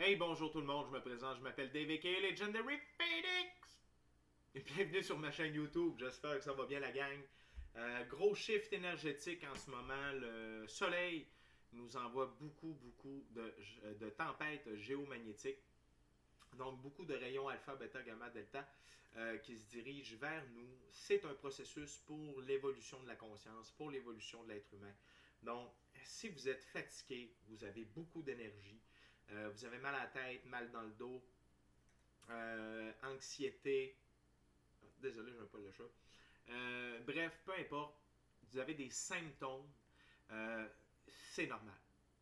Hey, bonjour tout le monde, je me présente, je m'appelle Dave aka Legendary Phoenix. Et bienvenue sur ma chaîne YouTube, j'espère que ça va bien la gang. Gros shift énergétique en ce moment, le soleil nous envoie beaucoup de tempêtes géomagnétiques. Donc beaucoup de rayons alpha, bêta, gamma, delta qui se dirigent vers nous. C'est un processus pour l'évolution de la conscience, pour l'évolution de l'être humain. Donc si vous êtes fatigué, vous avez beaucoup d'énergie, vous avez mal à la tête, mal dans le dos, anxiété, désolé, je n'ai pas le chat. Bref, peu importe, vous avez des symptômes, c'est normal.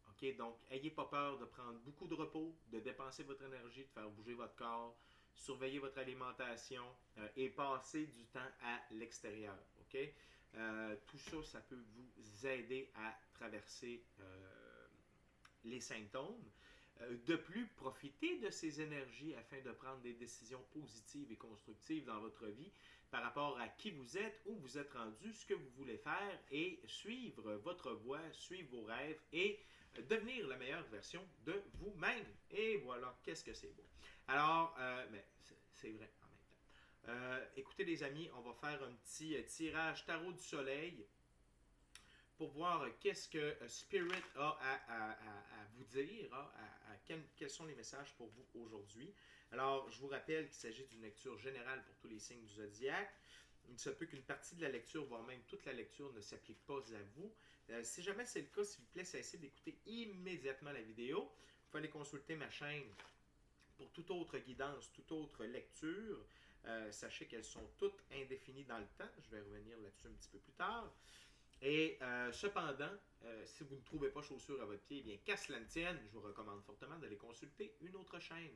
OK? Donc, ayez pas peur de prendre beaucoup de repos, de dépenser votre énergie, de faire bouger votre corps, surveiller votre alimentation et passer du temps à l'extérieur. OK? Tout ça, ça peut vous aider à traverser les symptômes. De plus, profitez de ces énergies afin de prendre des décisions positives et constructives dans votre vie par rapport à qui vous êtes, où vous êtes rendu, ce que vous voulez faire et suivre votre voie, suivre vos rêves et devenir la meilleure version de vous-même. Et voilà, qu'est-ce que c'est beau. Alors, mais c'est vrai en même temps. Écoutez les amis, on va faire un petit tirage tarot du soleil pour voir qu'est-ce que Spirit a à vous dire, quels sont les messages pour vous aujourd'hui. Alors, je vous rappelle qu'il s'agit d'une lecture générale pour tous les signes du zodiaque. Il se peut qu'une partie de la lecture, voire même toute la lecture, ne s'applique pas à vous. Si jamais c'est le cas, s'il vous plaît, cessez d'écouter immédiatement la vidéo. Vous pouvez aller consulter ma chaîne pour toute autre guidance, toute autre lecture. Sachez qu'elles sont toutes indéfinies dans le temps. Je vais revenir là-dessus un petit peu plus tard. Et cependant, si vous ne trouvez pas chaussures à votre pied, eh bien, qu'à cela ne tienne, je vous recommande fortement d'aller consulter une autre chaîne.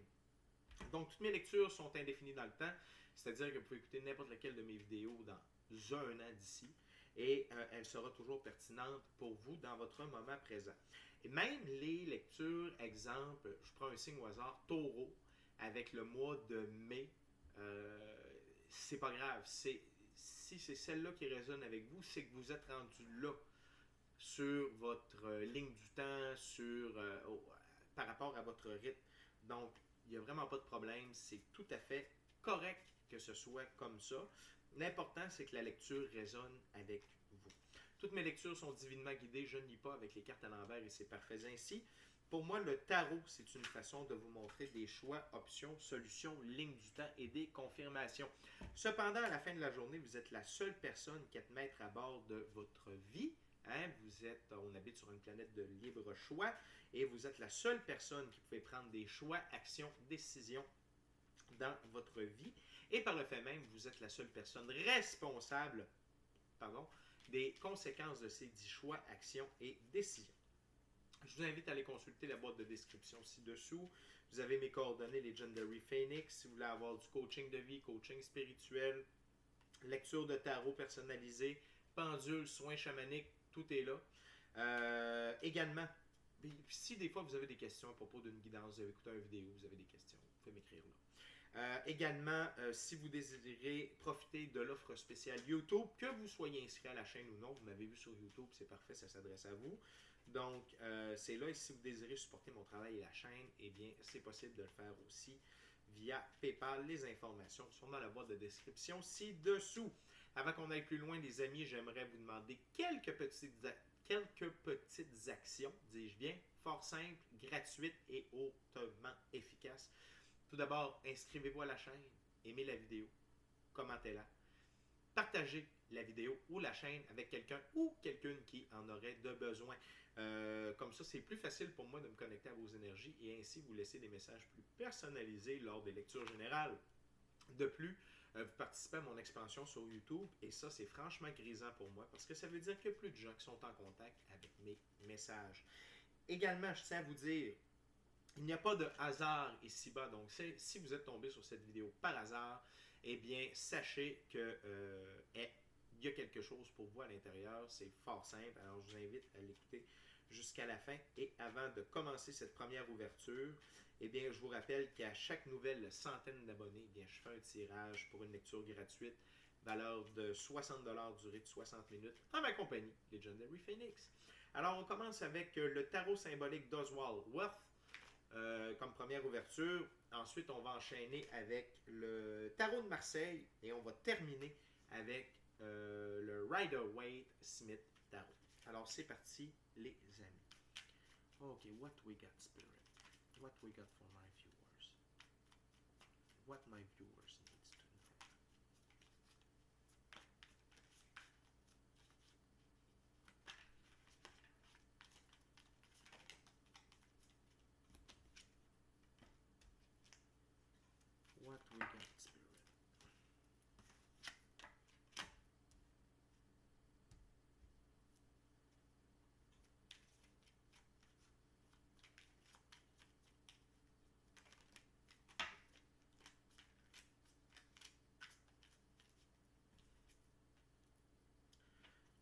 Donc, toutes mes lectures sont indéfinies dans le temps, c'est-à-dire que vous pouvez écouter n'importe laquelle de mes vidéos dans un an d'ici, et elle sera toujours pertinente pour vous dans votre moment présent. Et même les lectures, exemple, je prends un signe au hasard, taureau, avec le mois de mai, c'est pas grave, si c'est celle-là qui résonne avec vous, c'est que vous êtes rendu là sur votre ligne du temps, par rapport à votre rythme. Donc, il n'y a vraiment pas de problème. C'est tout à fait correct que ce soit comme ça. L'important, c'est que la lecture résonne avec vous. Toutes mes lectures sont divinement guidées. Je ne lis pas avec les cartes à l'envers et c'est parfait ainsi. Pour moi, le tarot, c'est une façon de vous montrer des choix, options, solutions, lignes du temps et des confirmations. Cependant, à la fin de la journée, vous êtes la seule personne qui est maître à bord de votre vie. Hein, on habite sur une planète de libre choix et vous êtes la seule personne qui pouvait prendre des choix, actions, décisions dans votre vie. Et par le fait même, vous êtes la seule personne responsable des conséquences de ces 10 choix, actions et décisions. Je vous invite à aller consulter la boîte de description ci-dessous. Vous avez mes coordonnées, Legendary Phoenix. Si vous voulez avoir du coaching de vie, coaching spirituel, lecture de tarot personnalisée, pendule, soins chamaniques, tout est là. Également, si des fois vous avez des questions à propos d'une guidance, vous avez écouté une vidéo, vous avez des questions, vous pouvez m'écrire là. Également, si vous désirez profiter de l'offre spéciale YouTube, que vous soyez inscrit à la chaîne ou non, vous m'avez vu sur YouTube, c'est parfait, ça s'adresse à vous. Donc, c'est là. Et si vous désirez supporter mon travail et la chaîne, eh bien, c'est possible de le faire aussi via PayPal. Les informations sont dans la boîte de description ci-dessous. Avant qu'on aille plus loin, les amis, j'aimerais vous demander quelques petites actions, dis-je bien, fort simples, gratuites et hautement efficaces. Tout d'abord, inscrivez-vous à la chaîne, aimez la vidéo, commentez-la, partagez la vidéo ou la chaîne avec quelqu'un ou quelqu'une qui en aurait de besoin. Comme ça, c'est plus facile pour moi de me connecter à vos énergies et ainsi vous laisser des messages plus personnalisés lors des lectures générales. De plus, vous participez à mon expansion sur YouTube et ça, c'est franchement grisant pour moi parce que ça veut dire qu'il y a plus de gens qui sont en contact avec mes messages. Également, je tiens à vous dire, il n'y a pas de hasard ici-bas. Donc, si vous êtes tombé sur cette vidéo par hasard, eh bien, sachez que il y a quelque chose pour vous à l'intérieur. C'est fort simple. Alors, je vous invite à l'écouter jusqu'à la fin. Et avant de commencer cette première ouverture, eh bien, je vous rappelle qu'à chaque nouvelle centaine d'abonnés, eh bien, je fais un tirage pour une lecture gratuite, valeur de 60$, durée de 60 minutes, en ma compagnie, Legendary Phoenix. Alors, on commence avec le tarot symbolique d'Oswald Wirth. Comme première première ouverture. Ensuite, on va enchaîner avec le tarot de Marseille et on va terminer avec le Rider-Waite-Smith tarot. Alors, c'est parti, les amis. OK, what we got, Spirit? What we got for my viewers? What my viewers needs to know? What we got, Spirit?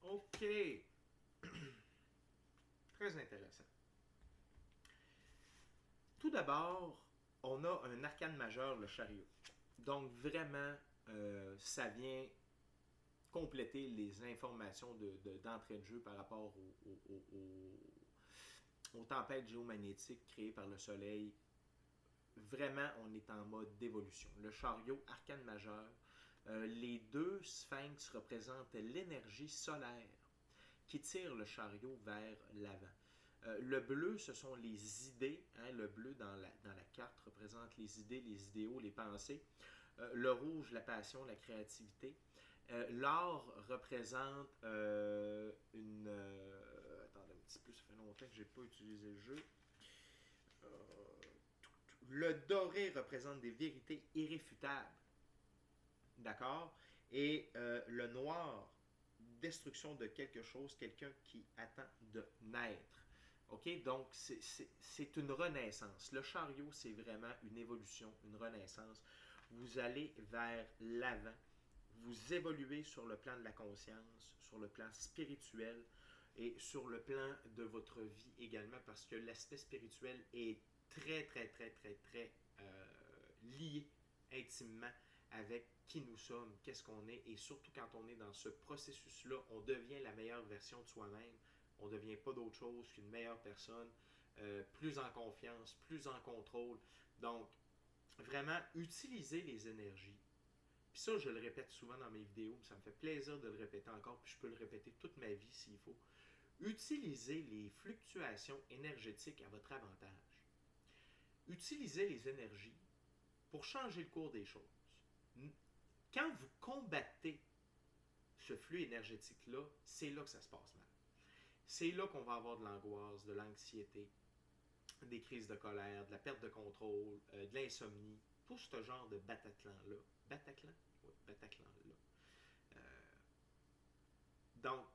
OK. Très intéressant. Tout d'abord, on a un arcane majeur, le chariot. Donc, vraiment, ça vient compléter les informations d'entrée de jeu par rapport aux tempêtes géomagnétiques créées par le Soleil. Vraiment, on est en mode d'évolution. Le chariot, arcane majeur, les deux sphinx représentent l'énergie solaire qui tire le chariot vers l'avant. Le bleu, ce sont les idées. Hein, le bleu dans la carte représente les idées, les idéaux, les pensées. Le rouge, la passion, la créativité. L'or représente attendez un petit peu, ça fait longtemps que je n'ai pas utilisé le jeu. Le doré représente des vérités irréfutables. D'accord? Et le noir, destruction de quelque chose, quelqu'un qui attend de naître. OK? Donc, c'est une renaissance. Le chariot, c'est vraiment une évolution, une renaissance. Vous allez vers l'avant. Vous évoluez sur le plan de la conscience, sur le plan spirituel et sur le plan de votre vie également, parce que l'aspect spirituel est très, très, très, très, très lié intimement avec qui nous sommes, qu'est-ce qu'on est, et surtout quand on est dans ce processus-là, on devient la meilleure version de soi-même, on ne devient pas d'autre chose qu'une meilleure personne, plus en confiance, plus en contrôle. Donc, vraiment, utilisez les énergies. Puis ça, je le répète souvent dans mes vidéos, ça me fait plaisir de le répéter encore, puis je peux le répéter toute ma vie s'il faut. Utilisez les fluctuations énergétiques à votre avantage. Utilisez les énergies pour changer le cours des choses. Quand vous combattez ce flux énergétique-là, c'est là que ça se passe mal. C'est là qu'on va avoir de l'angoisse, de l'anxiété, des crises de colère, de la perte de contrôle, de l'insomnie, tout ce genre de Bataclan-là. Bataclan? Oui, Bataclan-là. Donc,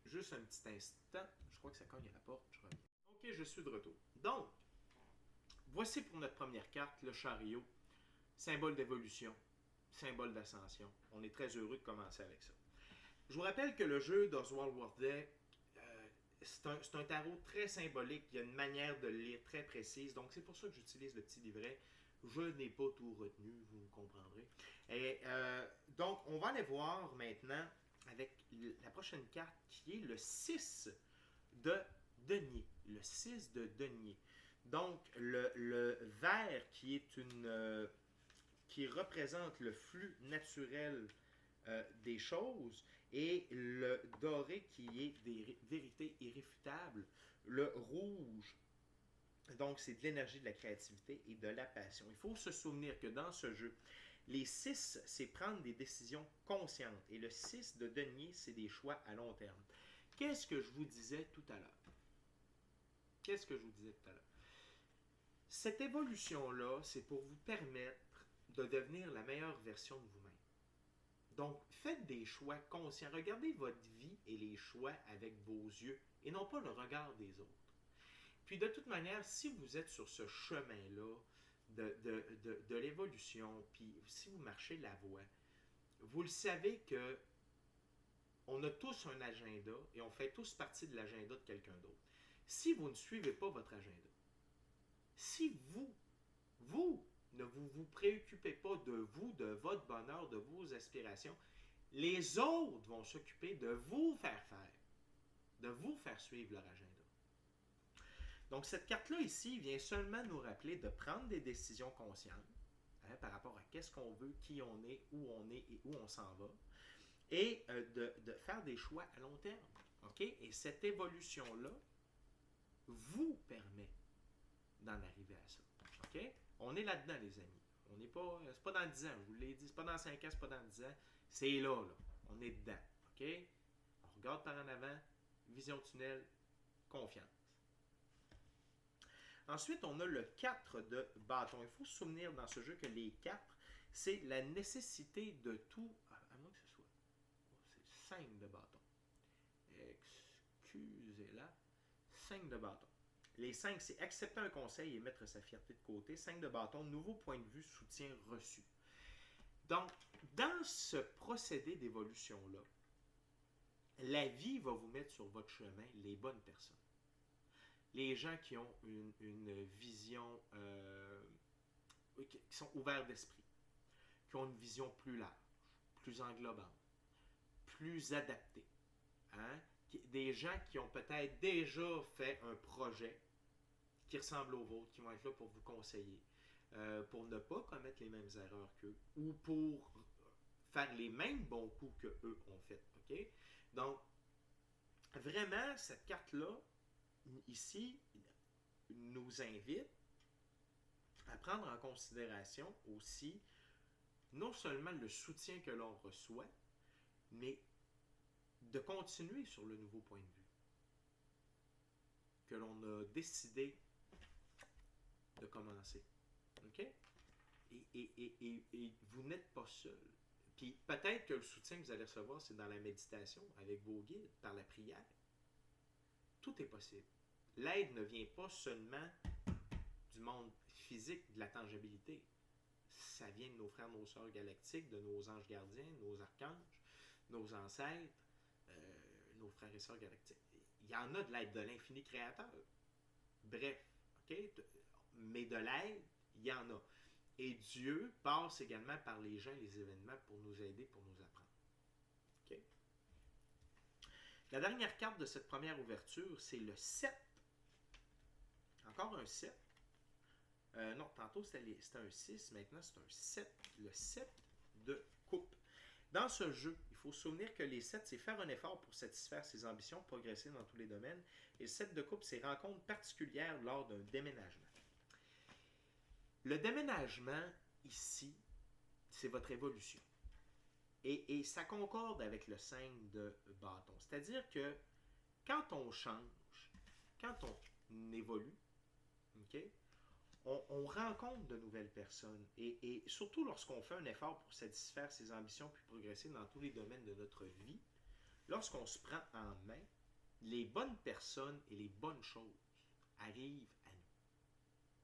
juste un petit instant, je crois que ça cogne à la porte, je reviens. Ok, je suis de retour. Donc, voici pour notre première carte, le chariot, symbole d'évolution, symbole d'ascension. On est très heureux de commencer avec ça. Je vous rappelle que le jeu d'Oswald Worthday, c'est un tarot très symbolique. Il y a une manière de le lire très précise. Donc, c'est pour ça que j'utilise le petit livret. Je n'ai pas tout retenu, vous comprendrez. Et donc, on va aller voir maintenant avec la prochaine carte qui est le 6 de denier. Le 6 de denier. Donc, le vert qui est qui représente le flux naturel des choses, et le doré qui est des vérités irréfutables. Le rouge, donc c'est de l'énergie, de la créativité et de la passion. Il faut se souvenir que dans ce jeu, les 6, c'est prendre des décisions conscientes. Et le 6 de denier, c'est des choix à long terme. Qu'est-ce que je vous disais tout à l'heure? Qu'est-ce que je vous disais tout à l'heure? Cette évolution-là, c'est pour vous permettre de devenir la meilleure version de vous-même. Donc, faites des choix conscients. Regardez votre vie et les choix avec vos yeux et non pas le regard des autres. Puis, de toute manière, si vous êtes sur ce chemin-là de l'évolution, puis si vous marchez la voie, vous le savez que on a tous un agenda et on fait tous partie de l'agenda de quelqu'un d'autre. Si vous ne suivez pas votre agenda, si vous ne vous préoccupez pas de vous, de votre bonheur, de vos aspirations, les autres vont s'occuper de vous faire de vous faire suivre leur agenda. Donc, cette carte-là ici vient seulement nous rappeler de prendre des décisions conscientes par rapport à qu'est-ce qu'on veut, qui on est et où on s'en va, et de faire des choix à long terme. OK? Et cette évolution-là vous permet d'en arriver à ça. OK? On est là-dedans, les amis. On n'est pas, c'est pas dans 10 ans, je vous l'ai dit, c'est pas dans 5 ans, c'est pas dans 10 ans. C'est là. On est dedans. OK? On regarde par en avant, vision tunnel, confiance. Ensuite, on a le 4 de bâton. Il faut se souvenir dans ce jeu que les 4, c'est la nécessité de tout, à moins que ce soit, c'est 5 de bâton. Excusez-la, 5 de bâton. Les 5, c'est accepter un conseil et mettre sa fierté de côté. 5 de bâton, nouveau point de vue, soutien reçu. Donc, dans ce procédé d'évolution-là, la vie va vous mettre sur votre chemin les bonnes personnes. Les gens qui ont une vision, qui sont ouverts d'esprit, qui ont une vision plus large, plus englobante, plus adaptée. Hein? Des gens qui ont peut-être déjà fait un projet qui ressemble au vôtre, qui vont être là pour vous conseiller, pour ne pas commettre les mêmes erreurs qu'eux, ou pour faire les mêmes bons coups qu'eux ont fait. Okay? Donc, vraiment, cette carte-là, ici, nous invite à prendre en considération aussi non seulement le soutien que l'on reçoit, mais de continuer sur le nouveau point de vue que l'on a décidé de commencer. OK? Et vous n'êtes pas seul. Puis peut-être que le soutien que vous allez recevoir, c'est dans la méditation, avec vos guides, par la prière. Tout est possible. L'aide ne vient pas seulement du monde physique, de la tangibilité. Ça vient de nos frères, nos sœurs galactiques, de nos anges gardiens, nos archanges, nos ancêtres, nos frères et sœurs galactiques. Il y en a de l'aide de l'infini créateur. Bref, OK? Mais de l'aide, il y en a. Et Dieu passe également par les gens et les événements pour nous aider, pour nous apprendre. OK? La dernière carte de cette première ouverture, c'est le 7. Encore un 7. Non, tantôt c'était un 6, maintenant c'est un 7. Le 7 de coupe. Dans ce jeu, il faut se souvenir que les 7, c'est faire un effort pour satisfaire ses ambitions, progresser dans tous les domaines. Et le 7 de coupe, c'est rencontre particulière lors d'un déménagement. Le déménagement, ici, c'est votre évolution. Et ça concorde avec le 5 de bâton. C'est-à-dire que quand on change, quand on évolue, OK, on rencontre de nouvelles personnes. Et surtout lorsqu'on fait un effort pour satisfaire ses ambitions puis progresser dans tous les domaines de notre vie, lorsqu'on se prend en main, les bonnes personnes et les bonnes choses arrivent à nous.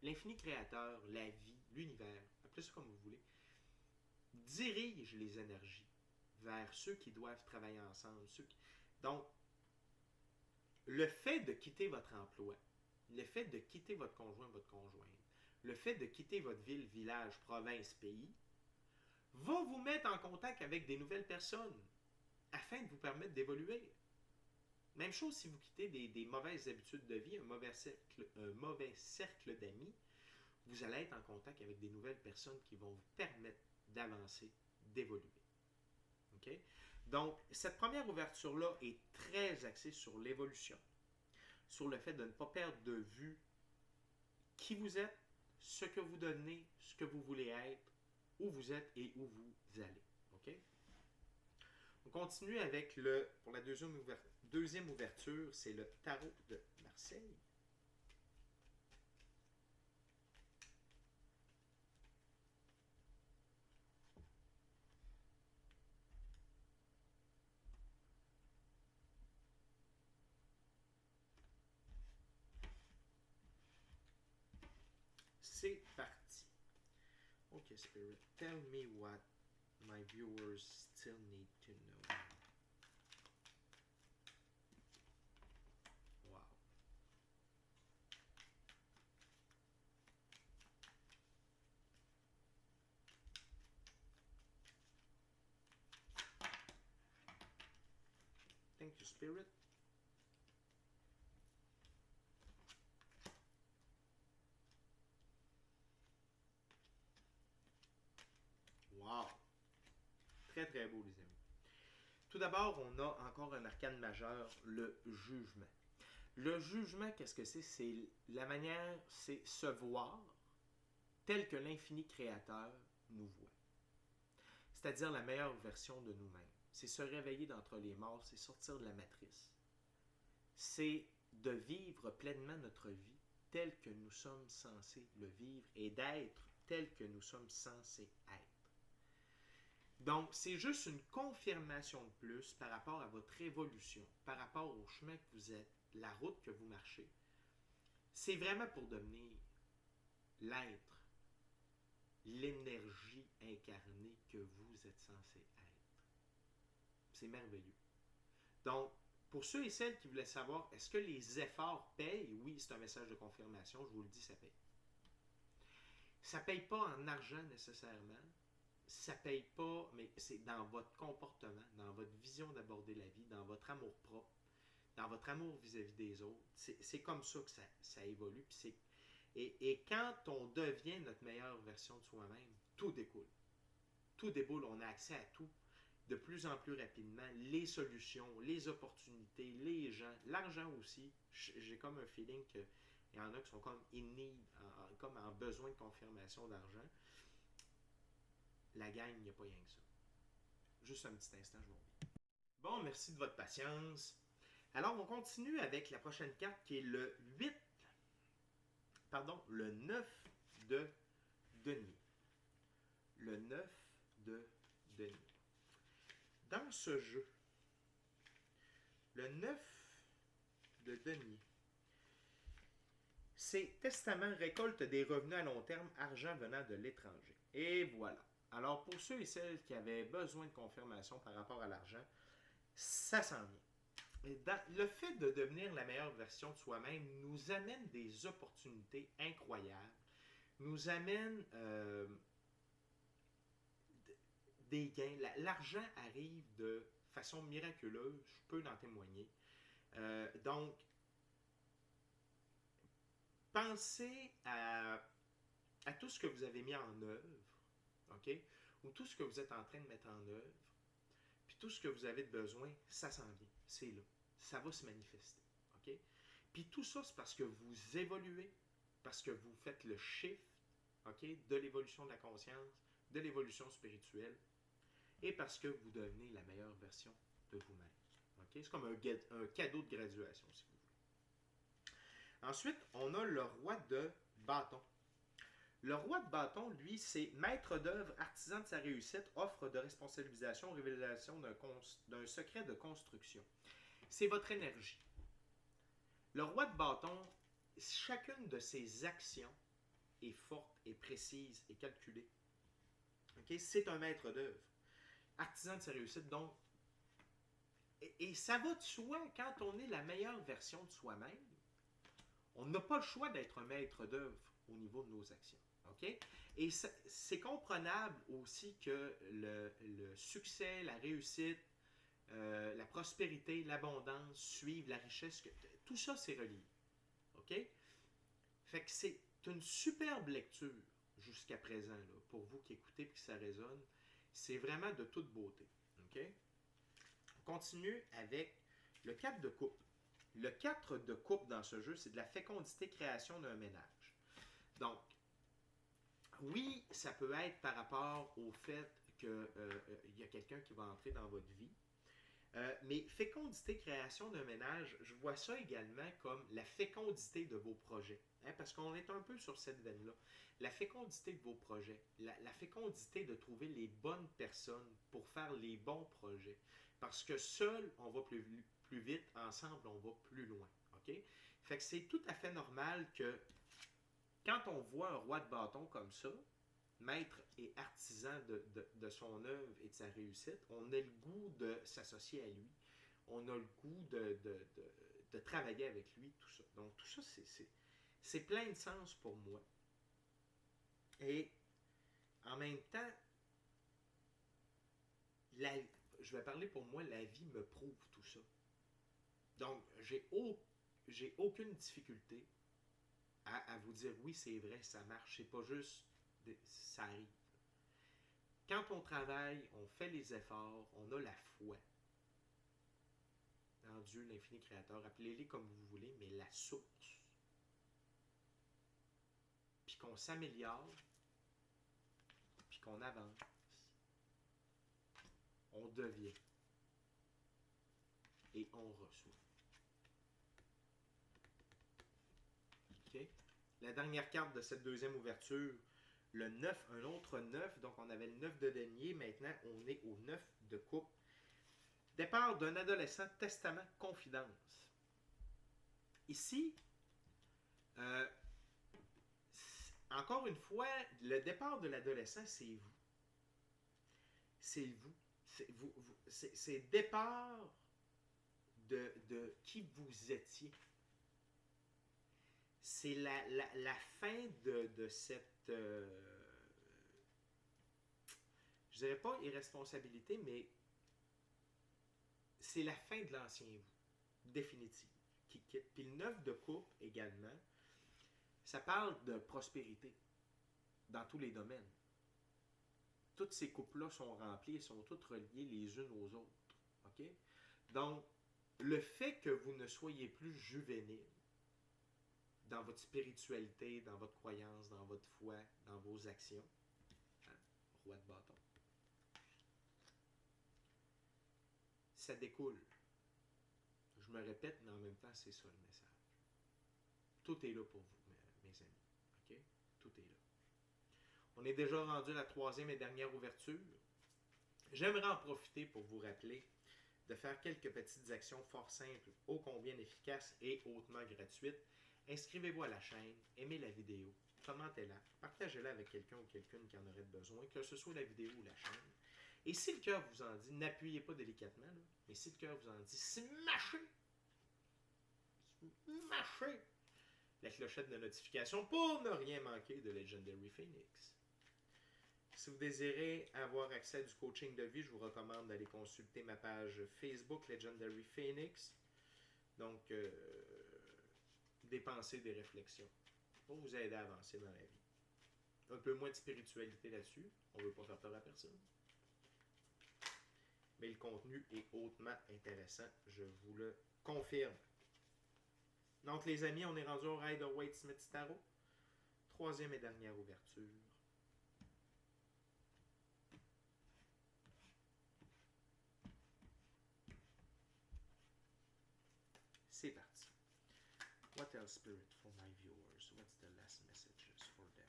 L'infini créateur, la vie, l'univers, appelez ça comme vous voulez, dirige les énergies vers ceux qui doivent travailler ensemble. Donc, le fait de quitter votre emploi, le fait de quitter votre conjoint, votre conjointe, le fait de quitter votre ville, village, province, pays, va vous mettre en contact avec des nouvelles personnes afin de vous permettre d'évoluer. Même chose si vous quittez des mauvaises habitudes de vie, un mauvais cercle d'amis, vous allez être en contact avec des nouvelles personnes qui vont vous permettre d'avancer, d'évoluer. Okay? Donc, cette première ouverture-là est très axée sur l'évolution, sur le fait de ne pas perdre de vue qui vous êtes, ce que vous devenez, ce que vous voulez être, où vous êtes et où vous allez. Okay? On continue avec pour la deuxième ouverture, c'est le tarot de Marseille. C'est parti. Ok, Spirit, tell me what my viewers still need to know. Wow. Thank you, Spirit. très très beau, les amis. Tout d'abord, on a encore un arcane majeur, le jugement. Le jugement, qu'est-ce que c'est? C'est la manière, c'est se voir tel que l'infini créateur nous voit. C'est-à-dire la meilleure version de nous-mêmes. C'est se réveiller d'entre les morts, c'est sortir de la matrice. C'est de vivre pleinement notre vie tel que nous sommes censés le vivre et d'être tel que nous sommes censés être. Donc, c'est juste une confirmation de plus par rapport à votre évolution, par rapport au chemin que vous êtes, la route que vous marchez. C'est vraiment pour devenir l'être, l'énergie incarnée que vous êtes censé être. C'est merveilleux. Donc, pour ceux et celles qui voulaient savoir, est-ce que les efforts payent? Oui, c'est un message de confirmation, je vous le dis, ça paye. Ça ne paye pas en argent nécessairement, ça ne paye pas, mais c'est dans votre comportement, dans votre vision d'aborder la vie, dans votre amour propre, dans votre amour vis-à-vis des autres. C'est comme ça que ça évolue. Et quand on devient notre meilleure version de soi-même, tout découle. Tout déboule, on a accès à tout de plus en plus rapidement. Les solutions, les opportunités, les gens, l'argent aussi. J'ai comme un feeling qu'il y en a qui sont comme in need, comme en besoin de confirmation d'argent. La gang, il n'y a pas rien que ça. Juste un petit instant, je vous reviens. Bon, merci de votre patience. Alors, on continue avec la prochaine carte qui est le 9 de denier. Le 9 de denier. Dans ce jeu, le 9 de denier, c'est testament, récolte des revenus à long terme, argent venant de l'étranger. Et voilà. Alors, pour ceux et celles qui avaient besoin de confirmation par rapport à l'argent, ça s'en vient. Le fait de devenir la meilleure version de soi-même nous amène des opportunités incroyables, nous amène des gains. L'argent arrive de façon miraculeuse, je peux en témoigner. Donc, pensez à tout ce que vous avez mis en œuvre, OK? Ou tout ce que vous êtes en train de mettre en œuvre, puis tout ce que vous avez de besoin, ça s'en vient, c'est là. Ça va se manifester, OK? Puis tout ça, c'est parce que vous évoluez, parce que vous faites le shift, OK? De l'évolution de la conscience, de l'évolution spirituelle, et parce que vous devenez la meilleure version de vous-même. Okay? C'est comme un cadeau de graduation, si vous voulez. Ensuite, on a le roi de bâton. Le roi de bâton, lui, c'est maître d'œuvre, artisan de sa réussite, offre de responsabilisation, révélation d'un secret de construction. C'est votre énergie. Le roi de bâton, chacune de ses actions est forte, est précise, est calculée. Okay? C'est un maître d'œuvre. Artisan de sa réussite, donc. Et ça va de soi, quand on est la meilleure version de soi-même, on n'a pas le choix d'être un maître d'œuvre au niveau de nos actions. Okay? Et c'est comprenable aussi que le succès, la réussite, la prospérité, l'abondance suivent la richesse. Tout ça, c'est relié. OK? Fait que c'est une superbe lecture jusqu'à présent, là, pour vous qui écoutez et que ça résonne. C'est vraiment de toute beauté. OK? On continue avec le 4 de coupe. Le 4 de coupe dans ce jeu, c'est de la fécondité, création d'un ménage. Donc, oui, ça peut être par rapport au fait qu'il y a quelqu'un qui va entrer dans votre vie. Mais fécondité, création d'un ménage, je vois ça également comme la fécondité de vos projets. Hein, parce qu'on est un peu sur cette veine-là. La fécondité de vos projets. La fécondité de trouver les bonnes personnes pour faire les bons projets. Parce que seul, on va plus vite. Ensemble, on va plus loin. Okay? Fait que c'est tout à fait normal que quand on voit un roi de bâton comme ça, maître et artisan de son œuvre et de sa réussite, on a le goût de s'associer à lui. On a le goût de travailler avec lui, tout ça. Donc, tout ça, c'est plein de sens pour moi. Et en même temps, je vais parler pour moi, la vie me prouve tout ça. Donc, j'ai aucune difficulté à vous dire oui, c'est vrai, ça marche. C'est pas juste, ça arrive. quand on travaille, on fait les efforts, on a la foi en Dieu, l'infini créateur, appelez-les comme vous voulez, mais la source. Puis qu'on s'améliore, puis qu'on avance, on devient et on reçoit. OK? La dernière carte de cette deuxième ouverture, le 9, un autre 9, donc on avait le 9 de denier, maintenant on est au 9 de coupe. Départ d'un adolescent, testament, confidence. Ici, encore une fois, le départ de l'adolescent, c'est vous. C'est vous. C'est le départ de qui vous étiez. C'est la fin de cette, je dirais pas irresponsabilité, mais c'est la fin de l'ancien vous, définitive, qui quitte. Puis le 9 de coupe également, ça parle de prospérité dans tous les domaines. Toutes ces coupes-là sont remplies et sont toutes reliées les unes aux autres. OK? Donc, le fait que vous ne soyez plus juvénile dans votre spiritualité, dans votre croyance, dans votre foi, dans vos actions, hein, roi de bâton, ça découle. Je me répète, mais en même temps, c'est ça le message. Tout est là pour vous, mes amis. OK? Tout est là. On est déjà rendu à la troisième et dernière ouverture. J'aimerais en profiter pour vous rappeler de faire quelques petites actions fort simples, ô combien efficaces et hautement gratuites. Inscrivez-vous à la chaîne, aimez la vidéo, commentez-la, partagez-la avec quelqu'un ou quelqu'une qui en aurait besoin, que ce soit la vidéo ou la chaîne. Et si le cœur vous en dit, n'appuyez pas délicatement, là, mais si le cœur vous en dit, smachez la clochette de notification pour ne rien manquer de Legendary Phoenix. Si vous désirez avoir accès à du coaching de vie, je vous recommande d'aller consulter ma page Facebook Legendary Phoenix. Donc, des pensées, des réflexions pour vous aider à avancer dans la vie. Un peu moins de spiritualité là-dessus. On ne veut pas faire peur à personne. Mais le contenu est hautement intéressant, je vous le confirme. Donc, les amis, on est rendu au Rider-Waite-Smith Tarot. Troisième et dernière ouverture. C'est parti. What else, Spirit, for my viewers? What's the last messages for them?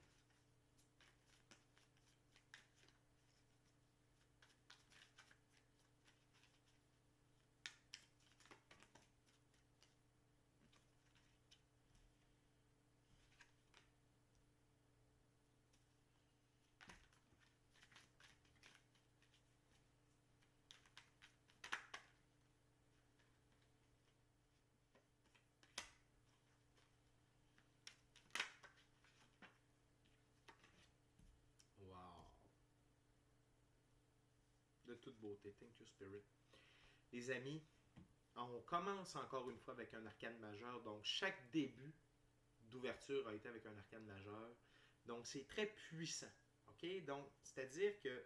Wow. De toute beauté. Thank you, Spirit. Les amis, on commence encore une fois avec un arcane majeur. Donc, chaque début d'ouverture a été avec un arcane majeur. Donc, c'est très puissant. OK? Donc, c'est-à-dire que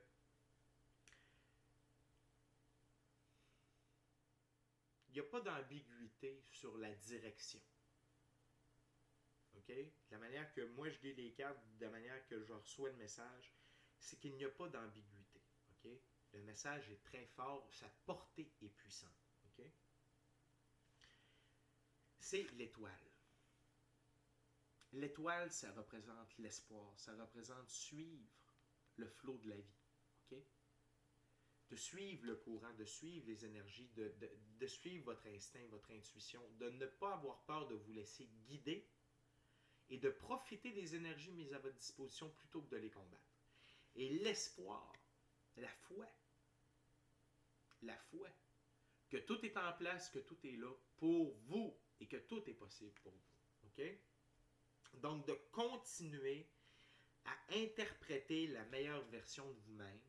il n'y a pas d'ambiguïté sur la direction. OK? La manière que moi je lis les cartes, de la manière que je reçois le message, c'est qu'il n'y a pas d'ambiguïté. OK? Le message est très fort, sa portée est puissante. OK? C'est l'étoile. L'étoile, ça représente l'espoir, ça représente suivre le flot de la vie. OK? De suivre le courant, de suivre les énergies, de suivre votre instinct, votre intuition, de ne pas avoir peur de vous laisser guider et de profiter des énergies mises à votre disposition plutôt que de les combattre. Et l'espoir, la foi, que tout est en place, que tout est là pour vous et que tout est possible pour vous. OK? Donc, de continuer à interpréter la meilleure version de vous-même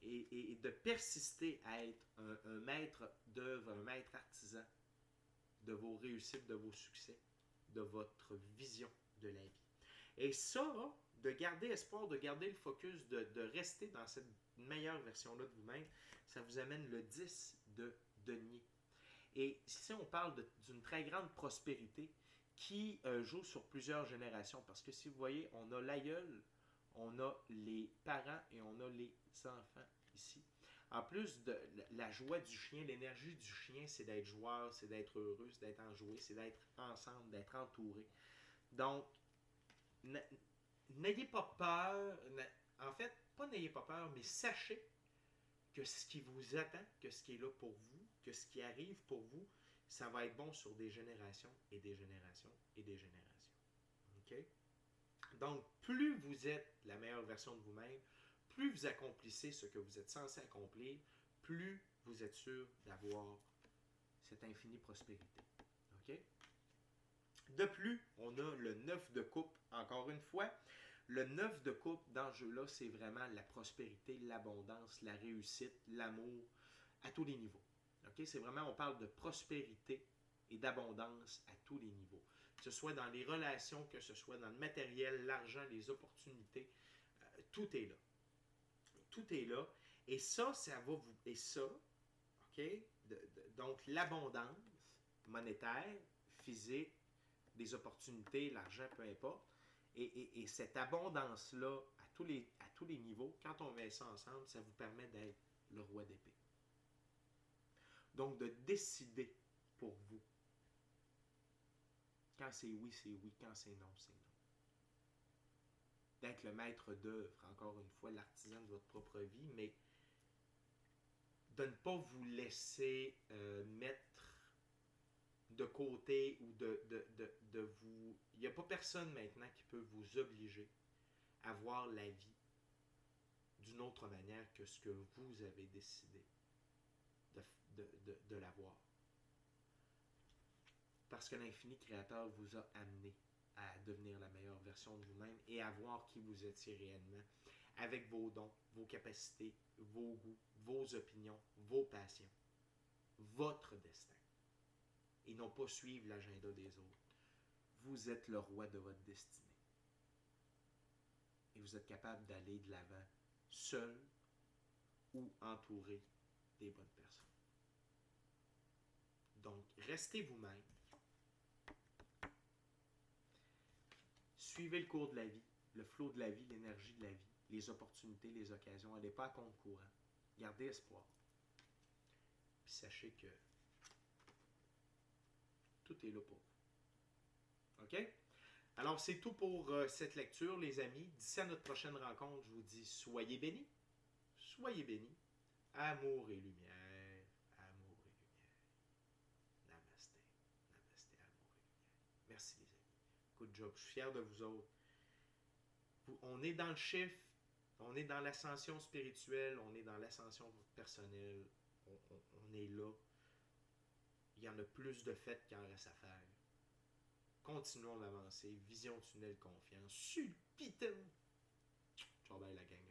et de persister à être un maître d'œuvre, un maître artisan de vos réussites, de vos succès, de votre vision de la vie. Et ça, de garder espoir, de garder le focus, de rester dans cette meilleure version-là de vous-même, ça vous amène le 10 de denier. Et ici, on parle d'une très grande prospérité qui joue sur plusieurs générations. Parce que si vous voyez, on a l'aïeul, on a les parents et on a les enfants ici. En plus de la joie du chien, l'énergie du chien, c'est d'être joueur, c'est d'être heureux, c'est d'être enjoué, c'est d'être ensemble, d'être entouré. Donc, n'ayez pas peur. En fait, pas n'ayez pas peur, mais sachez que ce qui vous attend, que ce qui est là pour vous, que ce qui arrive pour vous, ça va être bon sur des générations et des générations et des générations. OK? Donc, plus vous êtes la meilleure version de vous-même, plus vous accomplissez ce que vous êtes censé accomplir, plus vous êtes sûr d'avoir cette infinie prospérité. OK? De plus, on a le 9 de coupe, encore une fois. Le 9 de coupe dans ce jeu-là, c'est vraiment la prospérité, l'abondance, la réussite, l'amour, à tous les niveaux. Okay? C'est vraiment, on parle de prospérité et d'abondance à tous les niveaux. Que ce soit dans les relations, que ce soit dans le matériel, l'argent, les opportunités, tout est là. Tout est là. Et ça, ça va vous... Et ça, OK? Donc, l'abondance monétaire, physique, des opportunités, l'argent, peu importe. Et cette abondance-là, à tous les niveaux, quand on met ça ensemble, ça vous permet d'être le roi d'épée. Donc, de décider pour vous. Quand c'est oui, c'est oui. Quand c'est non, c'est non. D'être le maître d'œuvre, encore une fois, l'artisan de votre propre vie, mais de ne pas vous laisser mettre de côté ou de vous... Il n'y a pas personne maintenant qui peut vous obliger à voir la vie d'une autre manière que ce que vous avez décidé de la voir. Parce que l'infini créateur vous a amené à devenir la meilleure version de vous-même et à voir qui vous étiez réellement avec vos dons, vos capacités, vos goûts, vos opinions, vos passions, votre destin. Et non pas suivre l'agenda des autres. Vous êtes le roi de votre destinée. Et vous êtes capable d'aller de l'avant seul ou entouré des bonnes personnes. Donc, restez vous-même. Suivez le cours de la vie, le flot de la vie, l'énergie de la vie, les opportunités, les occasions. N'allez pas à compte courant. Gardez espoir. Puis sachez que tout est là pour vous. OK? Alors, c'est tout pour cette lecture, les amis. D'ici à notre prochaine rencontre, je vous dis soyez bénis. Soyez bénis. Amour et lumière. Amour et lumière. Namasté. Namasté, amour et lumière. Merci, les amis. Good job. Je suis fier de vous autres. On est dans le chiffre. On est dans l'ascension spirituelle. On est dans l'ascension personnelle. On est là. Il y en a plus de fait qu'il en reste à faire. Continuons d'avancer. Vision, tunnel, confiance. Sulpitem. Ciao, bye la gang.